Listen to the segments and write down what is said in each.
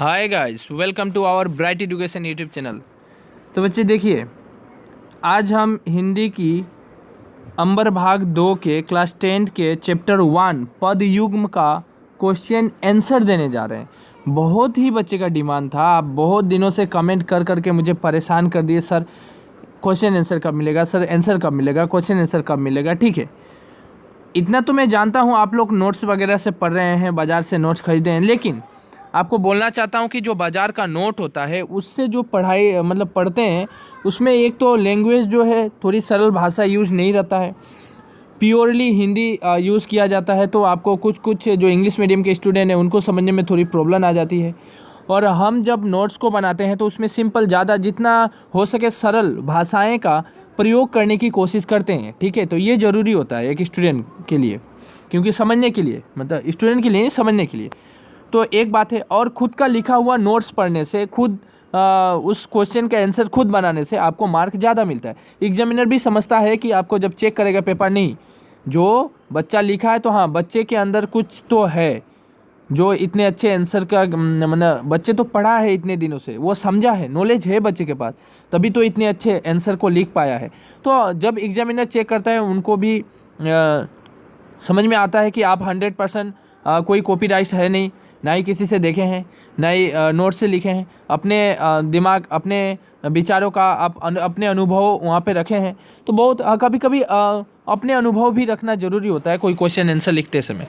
Hi guys, welcome to our bright education YouTube channel. तो बच्चे देखिए, आज हम हिंदी की अंबर भाग 2 के क्लास 10 के चैप्टर 1 पद युग्म का क्वेश्चन आंसर देने जा रहे हैं। बहुत ही बच्चे का डिमांड था, आप बहुत दिनों से कमेंट कर करके मुझे परेशान कर दिए, सर क्वेश्चन आंसर कब मिलेगा, सर आंसर कब मिलेगा, क्वेश्चन आंसर कब मिलेगा। ठीक है, इतना तो मैं जानता हूँ आप लोग नोट्स वगैरह से पढ़ रहे हैं, बाज़ार से नोट्स खरीदे हैं, लेकिन आपको बोलना चाहता हूँ कि जो बाज़ार का नोट होता है उससे जो पढ़ाई मतलब पढ़ते हैं उसमें एक तो लैंग्वेज जो है थोड़ी सरल भाषा यूज़ नहीं रहता है, प्योरली हिंदी यूज़ किया जाता है। तो आपको कुछ कुछ जो इंग्लिश मीडियम के स्टूडेंट हैं उनको समझने में थोड़ी प्रॉब्लम आ जाती है। और हम जब नोट्स को बनाते हैं तो उसमें सिंपल ज़्यादा जितना हो सके सरल भाषाएं का प्रयोग करने की कोशिश करते हैं। ठीक है, तो ये ज़रूरी होता है एक स्टूडेंट के लिए, क्योंकि समझने के लिए, मतलब स्टूडेंट के लिए नहीं, समझने के लिए। तो एक बात है, और खुद का लिखा हुआ नोट्स पढ़ने से, खुद उस क्वेश्चन का आंसर खुद बनाने से आपको मार्क ज़्यादा मिलता है। एग्जामिनर भी समझता है कि आपको जब चेक करेगा पेपर, नहीं जो बच्चा लिखा है तो हाँ बच्चे के अंदर कुछ तो है, जो इतने अच्छे आंसर का मतलब बच्चे तो पढ़ा है इतने दिनों से, वो समझा है, नॉलेज है बच्चे के पास, तभी तो इतने अच्छे आंसर को लिख पाया है। तो जब एग्जामिनर चेक करता है उनको भी समझ में आता है कि आप 100% कोई कॉपीराइट है नहीं, ना ही किसी से देखे हैं, ना ही नोट से लिखे हैं, अपने दिमाग, अपने विचारों का आप अपने अनुभव वहाँ पे रखे हैं। तो बहुत कभी कभी अपने अनुभव भी रखना ज़रूरी होता है कोई क्वेश्चन आंसर लिखते समय,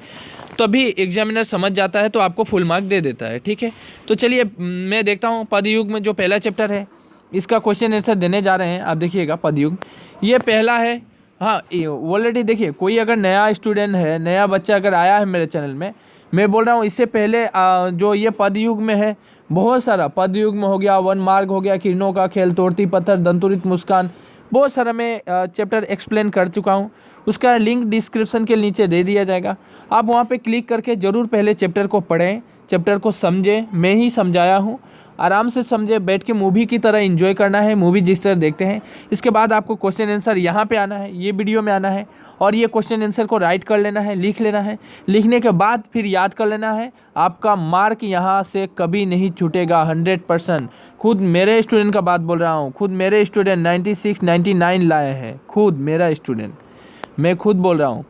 तभी एग्जामिनर समझ जाता है तो आपको फुल मार्क दे देता है। ठीक है, तो चलिए मैं देखता हूँ पदयुग में जो पहला चैप्टर है इसका क्वेश्चन आंसर देने जा रहे हैं। आप देखिएगा पदयुग, ये पहला है। हाँ, ऑलरेडी देखिए, कोई अगर नया स्टूडेंट है, नया बच्चा अगर आया है मेरे चैनल में, मैं बोल रहा हूँ इससे पहले जो ये पदयुग में है, बहुत सारा पदयुग में हो गया, वन मार्ग हो गया, किरणों का खेल, तोड़ती पत्थर, दंतुरित मुस्कान, बहुत सारा मैं चैप्टर एक्सप्लेन कर चुका हूँ। उसका लिंक डिस्क्रिप्शन के नीचे दे दिया जाएगा, आप वहाँ पे क्लिक करके ज़रूर पहले चैप्टर को पढ़ें, चैप्टर को समझें। मैं ही समझाया हूँ, आराम से समझे, बैठ के मूवी की तरह एंजॉय करना है, मूवी जिस तरह देखते हैं। इसके बाद आपको क्वेश्चन आंसर यहाँ पे आना है, ये वीडियो में आना है, और ये क्वेश्चन आंसर को राइट कर लेना है, लिख लेना है। लिखने के बाद फिर याद कर लेना है, आपका मार्क यहाँ से कभी नहीं छूटेगा 100%। खुद मेरे स्टूडेंट का बात बोल रहा हूँ, खुद मेरे स्टूडेंट 96 99 लाए हैं, खुद मेरा स्टूडेंट, मैं खुद बोल रहा हूँ।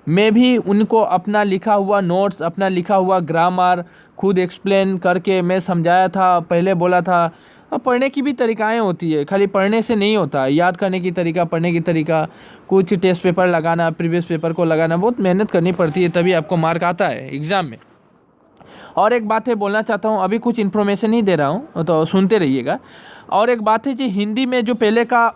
मैं भी उनको अपना लिखा हुआ नोट्स, अपना लिखा हुआ ग्रामर खुद एक्सप्लेन करके मैं समझाया था, पहले बोला था। अब पढ़ने की भी तरीक़ाएँ होती है, खाली पढ़ने से नहीं होता, याद करने की तरीका, पढ़ने की तरीका, कुछ टेस्ट पेपर लगाना, प्रीवियस पेपर को लगाना, बहुत मेहनत करनी पड़ती है, तभी आपको मार्क आता है एग्ज़ाम में। और एक बात है, बोलना चाहता हूँ, अभी कुछ इन्फॉर्मेशन ही दे रहा हूँ तो सुनते रहिएगा। और एक बात है जी, हिंदी में जो पहले का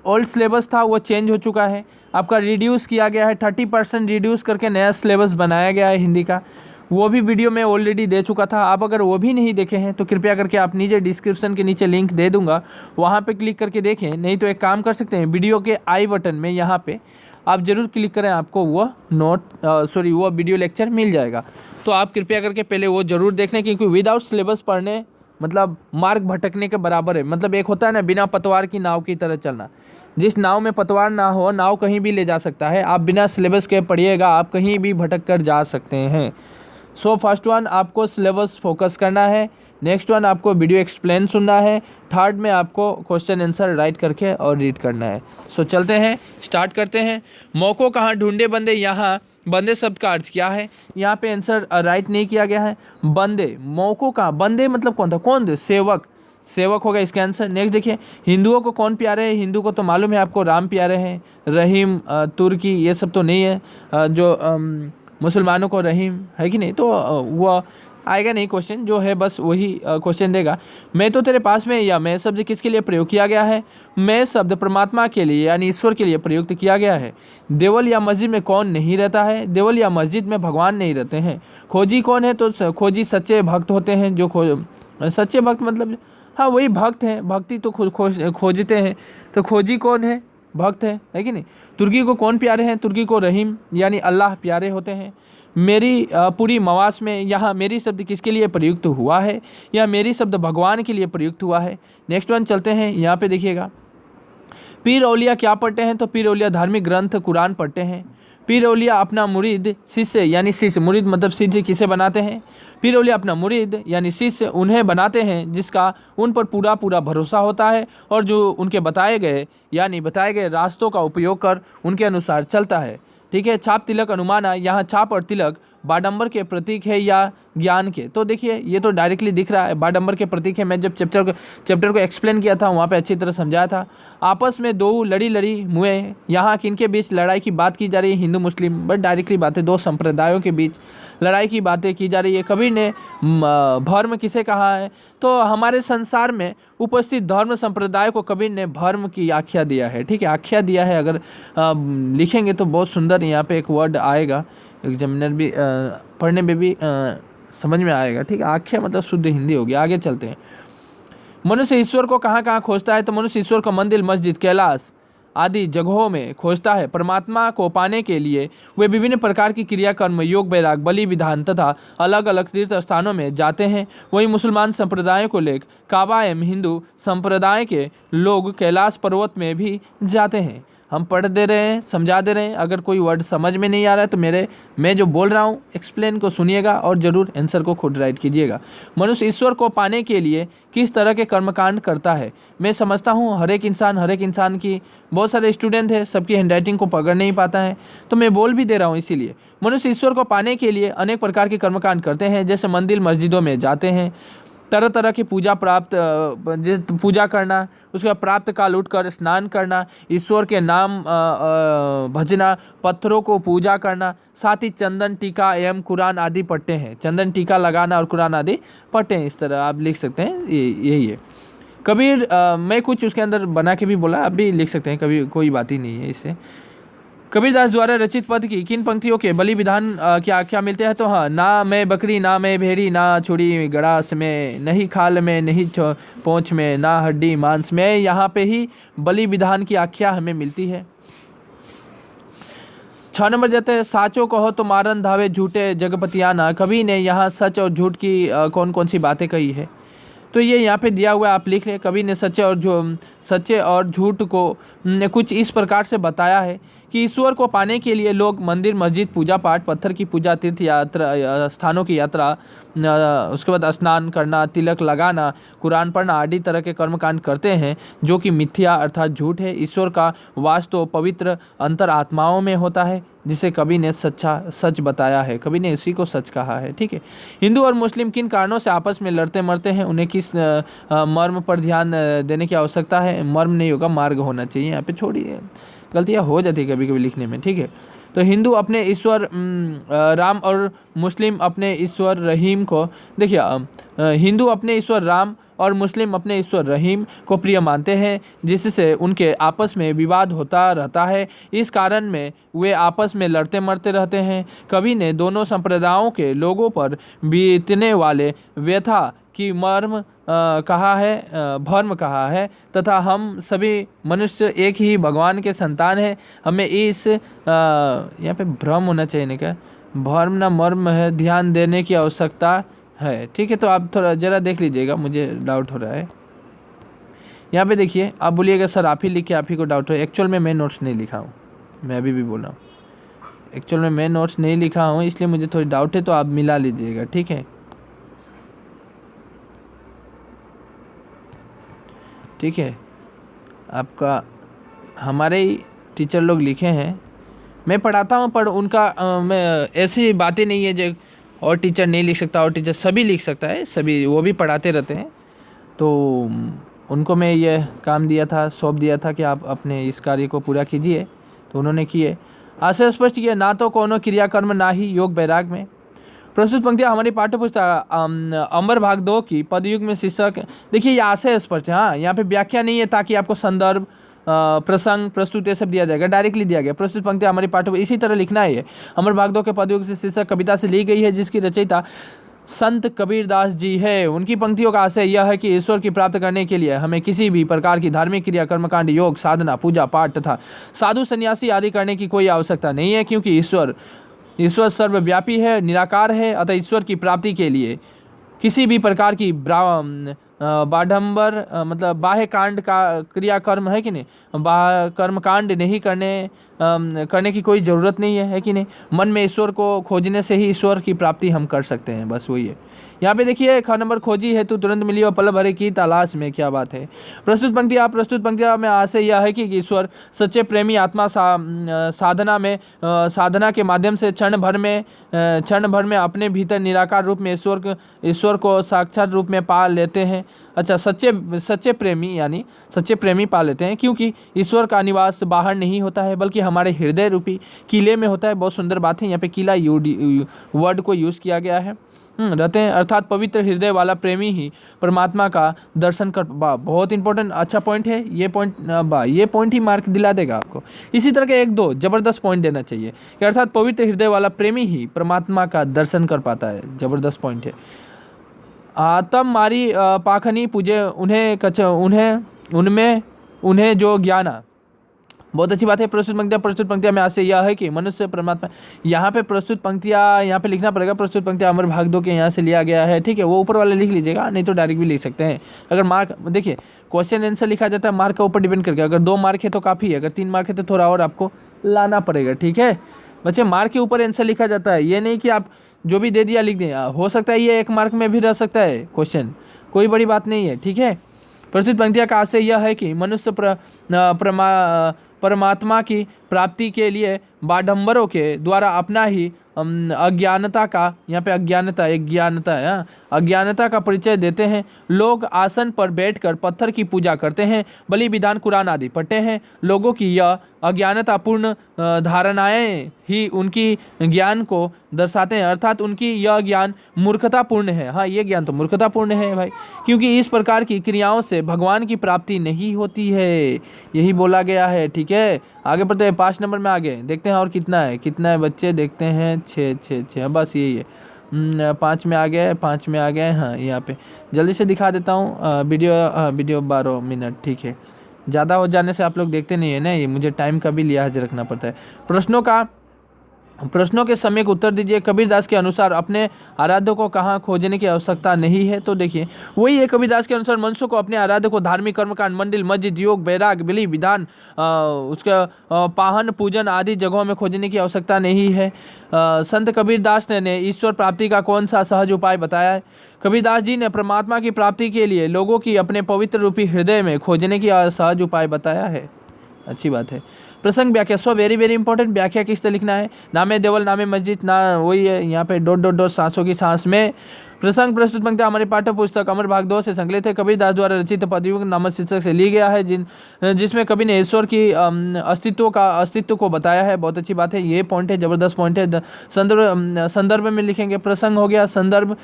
ओल्ड सिलेबस था वो चेंज हो चुका है, आपका रिड्यूस किया गया है, 30% रिड्यूस करके नया सिलेबस बनाया गया है हिंदी का। वो भी वीडियो मैं ऑलरेडी दे चुका था, आप अगर वो भी नहीं देखे हैं तो कृपया करके आप नीचे डिस्क्रिप्शन के नीचे लिंक दे दूंगा, वहाँ पे क्लिक करके देखें। नहीं तो एक काम कर सकते हैं, वीडियो के आई बटन में यहाँ पे आप ज़रूर क्लिक करें, आपको वो वो वीडियो लेक्चर मिल जाएगा। तो आप कृपया करके पहले वो ज़रूर देख लें, क्योंकि विदाउट सिलेबस पढ़ने मतलब मार्ग भटकने के बराबर है। मतलब एक होता है ना, बिना पतवार की नाव की तरह चलना, जिस नाव में पतवार ना हो, नाव कहीं भी ले जा सकता है। आप बिना सिलेबस के पढ़िएगा, आप कहीं भी भटक कर जा सकते हैं। सो फर्स्ट वन आपको सिलेबस फोकस करना है, नेक्स्ट वन आपको वीडियो एक्सप्लेन सुनना है, थर्ड में आपको क्वेश्चन आंसर राइट करके और रीड करना है। सो चलते हैं, स्टार्ट करते हैं। मौकों कहाँ ढूंढे बंदे, यहाँ बंदे शब्द का अर्थ क्या है, यहाँ पे आंसर राइट नहीं किया गया है। बंदे, मौकों का, बंदे मतलब कौन था, कौन थे, सेवक, सेवक होगा इसका आंसर। नेक्स्ट देखिए, हिंदुओं को कौन प्यारे हैं, हिंदू को तो मालूम है आपको, राम प्यारे हैं। रहीम, तुर्की, ये सब तो नहीं है। जो मुसलमानों को रहीम है कि नहीं, तो वो आएगा नहीं क्वेश्चन, जो है बस वही क्वेश्चन देगा। मैं तो तेरे पास में, या मैं शब्द किसके लिए प्रयोग किया गया है, मैं शब्द परमात्मा के लिए यानी ईश्वर के लिए प्रयुक्त किया गया है। देवल या मस्जिद में कौन नहीं रहता है, देवल या मस्जिद में भगवान नहीं रहते हैं। खोजी कौन है, तो खोजी सच्चे भक्त होते हैं, जो सच्चे भक्त मतलब हाँ वही भक्त हैं, भक्ति तो खोजते हैं, तो खोजी कौन है, भक्त है कि नहीं। तुर्की को कौन प्यारे हैं, तुर्की को रहीम यानी अल्लाह प्यारे होते हैं। मेरी पूरी मवास में, यहाँ मेरी शब्द किसके लिए प्रयुक्त हुआ है, या मेरी शब्द भगवान के लिए प्रयुक्त हुआ है। नेक्स्ट वन चलते हैं, यहाँ पे देखिएगा, पीर औलिया क्या पढ़ते हैं, तो पीर औलिया धार्मिक ग्रंथ कुरान पढ़ते हैं। पीर औलिया अपना मुरीद शिष्य यानी शिष्य, मुरीद मतलब शिष्य किसे बनाते हैं, पीर औलिया अपना मुरीद यानी शिष्य उन्हें बनाते हैं जिसका उन पर पूरा पूरा भरोसा होता है और जो उनके बताए गए रास्तों का उपयोग कर उनके अनुसार चलता है। ठीक है। छाप तिलक अनुमाना, यहाँ छाप और तिलक बाडंबर के प्रतीक है या ज्ञान के। तो देखिए ये तो डायरेक्टली दिख रहा है, बाडंबर के प्रतीक है। मैं जब चैप्टर को एक्सप्लेन किया था वहाँ पे अच्छी तरह समझाया था। आपस में दो लड़ी मुए, यहाँ किनके बीच लड़ाई की बात की जा रही है, हिंदू मुस्लिम, बट डायरेक्टली बातें दो संप्रदायों के बीच लड़ाई की बातें की जा रही है। कबीर ने धर्म किसे कहा है, तो हमारे संसार में उपस्थित धर्म संप्रदाय को कबीर ने धर्म की आख्या दिया है। ठीक है, आख्या दिया है। अगर लिखेंगे तो बहुत सुंदर यहाँ पे एक वर्ड आएगा, एग्जामिनर भी पढ़ने में भी समझ में आएगा। ठीक है, आख्या मतलब शुद्ध हिंदी होगी। आगे चलते हैं। मनुष्य ईश्वर को कहाँ कहाँ खोजता है, तो मनुष्य ईश्वर को मंदिर, मस्जिद, कैलाश आदि जगहों में खोजता है। परमात्मा को पाने के लिए वे विभिन्न प्रकार की क्रिया कर्म, योग, वैराग, बलि विधान तथा अलग अलग तीर्थ स्थानों में जाते हैं। वहीं मुसलमान संप्रदायों को लेकर काबा एवं हिंदू संप्रदाय के लोग कैलाश पर्वत में भी जाते हैं। हम पढ़ दे रहे हैं, समझा दे रहे हैं। अगर कोई वर्ड समझ में नहीं आ रहा है तो मैं जो बोल रहा हूँ एक्सप्लेन को सुनिएगा और ज़रूर आंसर को खुद राइट कीजिएगा। मनुष्य ईश्वर को पाने के लिए किस तरह के कर्मकांड करता है। मैं समझता हूँ हर एक इंसान की, बहुत सारे स्टूडेंट हैं, सबकी हैंडराइटिंग को पकड़ नहीं पाता है, तो मैं बोल भी दे रहा हूँ। इसीलिए मनुष्य ईश्वर को पाने के लिए अनेक प्रकार के कर्मकांड करते हैं, जैसे मंदिर मस्जिदों में जाते हैं, तरह तरह की पूजा करना, उसके बाद प्राप्त काल उठकर स्नान करना, ईश्वर के नाम भजना, पत्थरों को पूजा करना, साथ ही चंदन टीका एवं कुरान आदि पढ़ते हैं। चंदन टीका लगाना और कुरान आदि पढ़ते हैं। इस तरह आप लिख सकते हैं, यही है। कबीर मैं कुछ उसके अंदर बना के भी बोला, आप भी लिख सकते हैं, कभी कोई बात ही नहीं है इससे। कबीरदास द्वारा रचित पद की किन पंक्तियों के बलि विधान की आख्या मिलते हैं, तो हाँ, ना मैं बकरी, ना मैं भेड़ी, ना छुड़ी गड़ास में, नहीं खाल में, नहीं पोंछ में, ना हड्डी मांस में, यहाँ पे ही बलि विधान की आख्या हमें मिलती है। 6 नंबर जाते हैं। साचो कहो तो मारन धावे झूठे जगपतियाना। कवि ने यहाँ सच और झूठ की कौन कौन सी बातें कही है, तो ये यहाँ पे दिया हुआ है, आप लिख लें। कवि ने सच्चे और झूठ को कुछ इस प्रकार से बताया है कि ईश्वर को पाने के लिए लोग मंदिर, मस्जिद, पूजा पाठ, पत्थर की पूजा, तीर्थ यात्रा, स्थानों की यात्रा, उसके बाद स्नान करना, तिलक लगाना, कुरान पढ़ना आदि तरह के कर्मकांड करते हैं, जो कि मिथ्या अर्थात झूठ है। ईश्वर का वास तो पवित्र अंतर आत्माओं में होता है, जिसे कवि ने सच बताया है। कवि ने इसी को सच कहा है। ठीक है। हिंदू और मुस्लिम किन कारणों से आपस में लड़ते मरते हैं, उन्हें किस मर्म पर ध्यान देने की आवश्यकता है। मर्म नहीं होगा, मार्ग होना चाहिए। यहाँ पे छोड़िए, गलतियाँ हो जाती है कभी कभी लिखने में। ठीक है। तो हिंदू अपने ईश्वर राम और मुस्लिम अपने ईश्वर रहीम को, देखिए हिंदू अपने ईश्वर राम और मुस्लिम अपने ईश्वर रहीम को प्रिय मानते हैं, जिससे उनके आपस में विवाद होता रहता है। इस कारण में वे आपस में लड़ते मरते रहते हैं। कवि ने दोनों संप्रदायों के लोगों पर बीतने वाले व्यथा की भर्म कहा है तथा हम सभी मनुष्य एक ही भगवान के संतान हैं। हमें इस यहाँ पे भ्रम होना चाहिए, नहीं क्या, भर्म ना मर्म है, ध्यान देने की आवश्यकता है। ठीक है। तो आप थोड़ा ज़रा देख लीजिएगा, मुझे डाउट हो रहा है। यहाँ पे देखिए, आप बोलिएगा सर आप ही लिख के आप ही को डाउट हो। एक्चुअल में मैं नोट्स नहीं लिखा हूँ, मैं अभी भी बोल रहा हूँ। एक्चुअल में मैं नोट्स नहीं लिखा हूँ, इसलिए मुझे थोड़ी डाउट है, तो आप मिला लीजिएगा। ठीक है। ठीक है। आपका हमारे ही टीचर लोग लिखे हैं, मैं पढ़ाता हूँ, पर उनका मैं ऐसी बातें नहीं है जो और टीचर नहीं लिख सकता और टीचर सभी लिख सकता है, सभी वो भी पढ़ाते रहते हैं। तो उनको मैं ये काम दिया था, सौंप दिया था कि आप अपने इस कार्य को पूरा कीजिए, तो उन्होंने किए। आशय स्पष्ट किया, ना तो कोनो क्रियाकर्म ना ही योग वैराग में। प्रस्तुत पंक्तियाँ हमारी पाठ्य पुस्तक अमर भाग 2 की पदयुग में शीर्षक, देखिए ये आशय स्पष्ट है। हाँ, यहाँ पे व्याख्या नहीं है, ताकि आपको संदर्भ प्रसंग प्रस्तुत ये सब दिया जाएगा, डायरेक्टली दिया गया। प्रस्तुत पंक्तियाँ हमारी पाठ्य इसी तरह लिखना है। अमर भाग 2 के पदयुग से शीर्षक कविता से ली गई है, जिसकी रचयिता संत कबीरदास जी है। उनकी पंक्तियों का आशय यह है कि ईश्वर की प्राप्त करने के लिए हमें किसी भी प्रकार की धार्मिक क्रिया, कर्मकांड, योग, साधना, पूजा पाठ तथा साधु सन्यासी आदि करने की कोई आवश्यकता नहीं है, क्योंकि ईश्वर सर्वव्यापी है, निराकार है। अतः ईश्वर की प्राप्ति के लिए किसी भी प्रकार की बाढ़ंबर मतलब बाह्य कांड का क्रियाकर्म है कि नहीं, कर्मकांड नहीं करने करने की कोई ज़रूरत नहीं है कि नहीं। मन में ईश्वर को खोजने से ही ईश्वर की प्राप्ति हम कर सकते हैं, बस वही है। यहाँ पे देखिए ख नंबर, खोजी है तो तुरंत मिली और पल भरे की तलाश में, क्या बात है। प्रस्तुत पंक्तियाँ में आशय यह है कि ईश्वर सच्चे प्रेमी आत्मा साधना के माध्यम से क्षण भर में अपने भीतर निराकार रूप में ईश्वर को साक्षात रूप में पा लेते हैं। अच्छा, सच्चे प्रेमी यानी सच्चे प्रेमी पा लेते हैं, क्योंकि ईश्वर का निवास बाहर नहीं होता है बल्कि हमारे हृदय रूपी किले में होता है। बहुत सुंदर बात है, यहाँ पे किला वर्ड को यूज़ किया गया है। रहते हैं, अर्थात पवित्र हृदय वाला प्रेमी ही परमात्मा का दर्शन कर। बहुत इंपॉर्टेंट, अच्छा पॉइंट है ये पॉइंट ही मार्क दिला देगा आपको। इसी तरह के 1-2 जबरदस्त पॉइंट देना चाहिए कि अर्थात पवित्र हृदय वाला प्रेमी ही परमात्मा का दर्शन कर पाता है। जबरदस्त पॉइंट है। तब मारी पाखनी पूजे उन्हें जो ज्ञाना। बहुत अच्छी बात है। प्रस्तुत पंक्तियाँ में आशय यह है कि मनुष्य परमात्मा। यहाँ पे प्रस्तुत पंक्तियाँ यहाँ पे लिखना पड़ेगा। प्रस्तुत पंक्तियाँ अमर भाग 2 के यहाँ से लिया गया है, ठीक है। वो ऊपर वाले लिख लीजिएगा, नहीं तो डायरेक्ट भी लिख सकते हैं। अगर मार्क देखिए, क्वेश्चन आंसर लिखा जाता है मार्क के ऊपर डिपेंड करके। अगर 2 मार्क है तो काफ़ी है, अगर 3 मार्क है तो थोड़ा और आपको लाना पड़ेगा, ठीक है बच्चे। मार्क के ऊपर आंसर लिखा जाता है, ये नहीं कि आप जो भी दे दिया लिख दें। हो सकता है ये 1 मार्क में भी रह सकता है क्वेश्चन, कोई बड़ी बात नहीं है, ठीक है। प्रस्तुत पंक्तियाँ का आशय यह है कि मनुष्य परमात्मा की प्राप्ति के लिए बाडंबरों के द्वारा अपना ही अज्ञानता का, यहाँ पे अज्ञानता का परिचय देते हैं। लोग आसन पर बैठकर पत्थर की पूजा करते हैं, बलि विधान कुरान आदि पढ़ते हैं। लोगों की यह अज्ञानतापूर्ण धारणाएं ही उनकी ज्ञान को दर्शाते हैं, अर्थात उनकी यह ज्ञान मूर्खतापूर्ण है। हाँ, ये ज्ञान तो मूर्खतापूर्ण है भाई, क्योंकि इस प्रकार की क्रियाओं से भगवान की प्राप्ति नहीं होती है, यही बोला गया है, ठीक है। आगे बढ़ते हैं, 5 नंबर में आगे देखते हैं और कितना है बच्चे, देखते हैं 6, बस यही है। 5 में आ गए। हाँ, यहाँ पे जल्दी से दिखा देता हूँ। वीडियो 12 मिनट, ठीक है। ज़्यादा हो जाने से आप लोग देखते नहीं है ना, ये मुझे टाइम का भी लिहाज रखना पड़ता है। प्रश्नों के समय को उत्तर दीजिए। कबीरदास के अनुसार अपने आराध्य को कहाँ खोजने की आवश्यकता नहीं है, तो देखिए वही है। कबीरदास के अनुसार मनुष्य को अपने आराध्य को धार्मिक कर्मकांड, मंदिर, मस्जिद, योग, बैराग, बलि विधान, उसका पाहन पूजन आदि जगहों में खोजने की आवश्यकता नहीं है। संत कबीरदास ने ईश्वर प्राप्ति का कौन सा सहज उपाय बताया है? कबीरदास जी ने परमात्मा की प्राप्ति के लिए लोगों की अपने पवित्र रूपी हृदय में खोजने की सहज उपाय बताया है। अच्छी बात है। प्रसंग व्याख्या, सो वेरी इंपॉर्टेंट। व्याख्या किस तरह लिखना है? नामे देवल नामे मस्जिद, ना वही है यहाँ पे डॉट सांसों की सांस में। प्रसंग प्रस्तुत पंक्ति हमारे पाठ्य पुस्तक अमर भाग 2 से संकलित है। कबीरदास द्वारा रचित पदयुग नामक शीर्षक से ली गया है, जिसमें कवि ने ईश्वर की अस्तित्व को बताया है। बहुत अच्छी बात है, ये पॉइंट है, जबरदस्त पॉइंट है। संदर्भ में लिखेंगे। प्रसंग हो गया, संदर्भ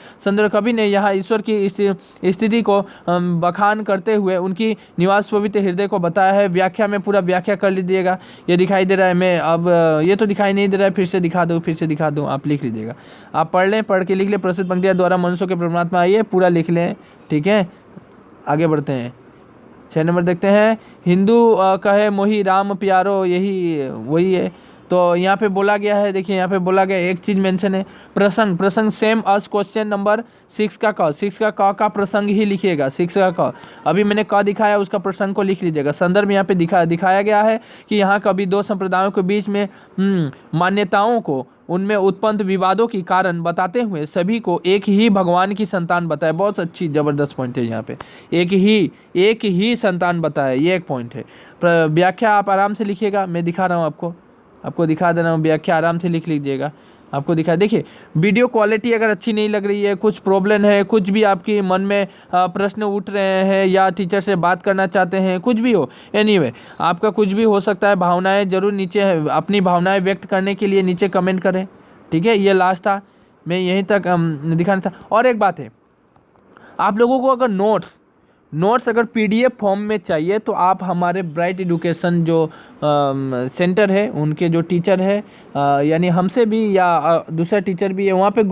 कवि ने यहाँ ईश्वर की स्थिति को बखान करते हुए उनकी निवास पवित्र हृदय को बताया है। व्याख्या में पूरा व्याख्या कर लीजिएगा। ये दिखाई दे रहा है, मैं अब ये तो दिखाई नहीं दे रहा है, फिर से दिखा दूँ, आप लिख लीजिएगा। आप पढ़ के लिख ले। प्रस्तुत पंक्तियाँ द्वारा मनुष्य के परमात्मा, ये पूरा लिख लें, ठीक है। आगे बढ़ते हैं, 6 नंबर देखते हैं। हिंदू कहे मोही राम प्यारो, यही वही है। तो यहाँ पे बोला गया है, देखिए यहाँ पे बोला गया, एक चीज़ मेंशन है, प्रसंग सेम अस क्वेश्चन नंबर 6 का प्रसंग ही लिखिएगा। 6 का क, अभी मैंने क दिखाया, उसका प्रसंग को लिख लीजिएगा। संदर्भ यहाँ पे दिखाया गया है कि यहाँ कभी 2 संप्रदायों के बीच में मान्यताओं को उनमें उत्पन्न विवादों की कारण बताते हुए सभी को एक ही भगवान की संतान बताया। बहुत अच्छी जबरदस्त पॉइंट है यहाँ पे, एक ही संतान बताया, ये एक पॉइंट है। व्याख्या आप आराम से लिखिएगा, मैं दिखा रहा हूँ आपको दिखा दे रहा हूँ। व्याख्या आराम से लिख लीजिएगा, आपको दिखा। देखिए वीडियो क्वालिटी अगर अच्छी नहीं लग रही है, कुछ प्रॉब्लम है, कुछ भी आपके मन में प्रश्न उठ रहे हैं या टीचर से बात करना चाहते हैं, कुछ भी हो, एनीवे आपका कुछ भी हो सकता है, भावनाएं जरूर नीचे अपनी भावनाएं व्यक्त करने के लिए नीचे कमेंट करें, ठीक है। ये लास्ट था, मैं यहीं तक दिखाना था। और एक बात है, आप लोगों को अगर नोट्स अगर PDF फॉर्म में चाहिए तो आप हमारे ब्राइट एजुकेशन जो सेंटर है, उनके जो टीचर है, यानी हमसे भी या दूसरा टीचर भी है, वहाँ पे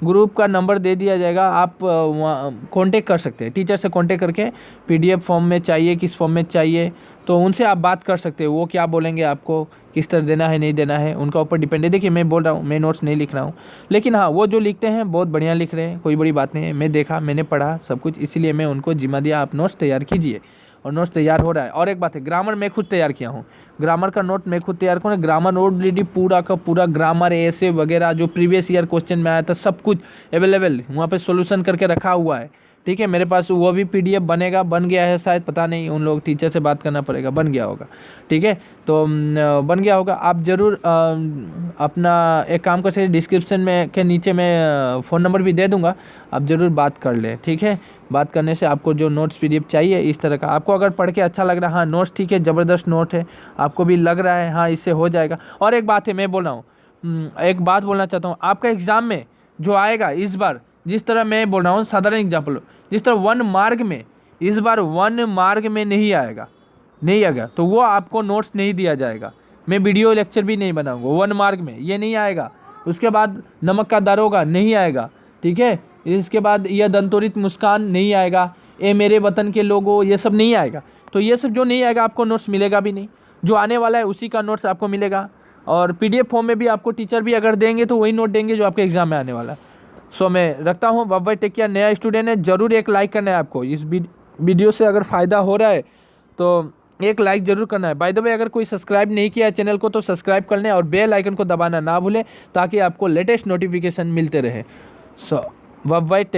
ग्रुप का नंबर दे दिया जाएगा। आप वहाँ कांटेक्ट कर सकते हैं, टीचर से कांटेक्ट करके PDF फॉर्म में चाहिए, किस फॉर्म में चाहिए, तो उनसे आप बात कर सकते हो। वो क्या बोलेंगे आपको, किस तरह देना है नहीं देना है, उनका ऊपर डिपेंड है। देखिए मैं बोल रहा हूँ, मैं नोट्स नहीं लिख रहा हूँ, लेकिन हाँ वो जो लिखते हैं बहुत बढ़िया लिख रहे हैं, कोई बड़ी बात नहीं है। मैं देखा, मैंने पढ़ा सब कुछ, इसीलिए मैं उनको जिम्मा दिया, आप नोट्स तैयार कीजिए। और नोट्स तैयार हो रहा है। और एक बात है, ग्रामर मैं खुद तैयार किया हूँ, ग्रामर का नोट मैं खुद तैयार करूँ। ग्रामर नोट ऑलरेडी पूरा का पूरा ग्रामर ऐसे वगैरह जो प्रीवियस ईयर क्वेश्चन में आया था सब कुछ अवेलेबल वहाँ पे सॉल्यूशन करके रखा हुआ है। ठीक है, मेरे पास वो भी PDF बनेगा, बन गया है शायद, पता नहीं, उन लोग टीचर से बात करना पड़ेगा, बन गया होगा। ठीक है, तो बन गया होगा। आप ज़रूर अपना एक काम कर सकते, डिस्क्रिप्शन में के नीचे मैं फ़ोन नंबर भी दे दूंगा, आप ज़रूर बात कर लें। ठीक है, बात करने से आपको जो नोट्स PDF चाहिए इस तरह का, आपको अगर पढ़ के अच्छा लग रहा है, हाँ नोट्स ठीक है, ज़बरदस्त नोट है, आपको भी लग रहा है हाँ इससे हो जाएगा। और एक बात है, मैं बोल रहा हूँ, एक बात बोलना चाहता हूँ, आपका एग्ज़ाम में जो आएगा इस बार, जिस तरह मैं बोल रहा हूँ साधारण एग्जाम्पल, जिस तरह 1 मार्क में इस बार 1 मार्क में नहीं आएगा तो वो आपको नोट्स नहीं दिया जाएगा। मैं वीडियो लेक्चर भी नहीं बनाऊंगा 1 मार्क में, ये नहीं आएगा। उसके बाद नमक का दारोगा नहीं आएगा। ठीक है, इसके बाद यह दंतोरित मुस्कान नहीं आएगा, ए मेरे वतन के लोगों, ये सब नहीं आएगा। तो ये सब जो नहीं आएगा आपको नोट्स मिलेगा भी नहीं, जो आने वाला है उसी का नोट्स आपको मिलेगा। और PDF फॉर्म में भी आपको टीचर भी अगर देंगे तो वही नोट देंगे जो आपके एग्जाम में आने वाला है। सो मैं रखता हूँ, बाय बाय, टेक केयर। नया स्टूडेंट है, ज़रूर एक लाइक करना है आपको, इस वीडियो से अगर फ़ायदा हो रहा है तो एक लाइक ज़रूर करना है। बाय द वे, अगर कोई सब्सक्राइब नहीं किया है चैनल को तो सब्सक्राइब कर लें और बेल आइकन को दबाना ना भूलें ताकि आपको लेटेस्ट नोटिफिकेशन मिलते रहे। सो बाय बाय, टेक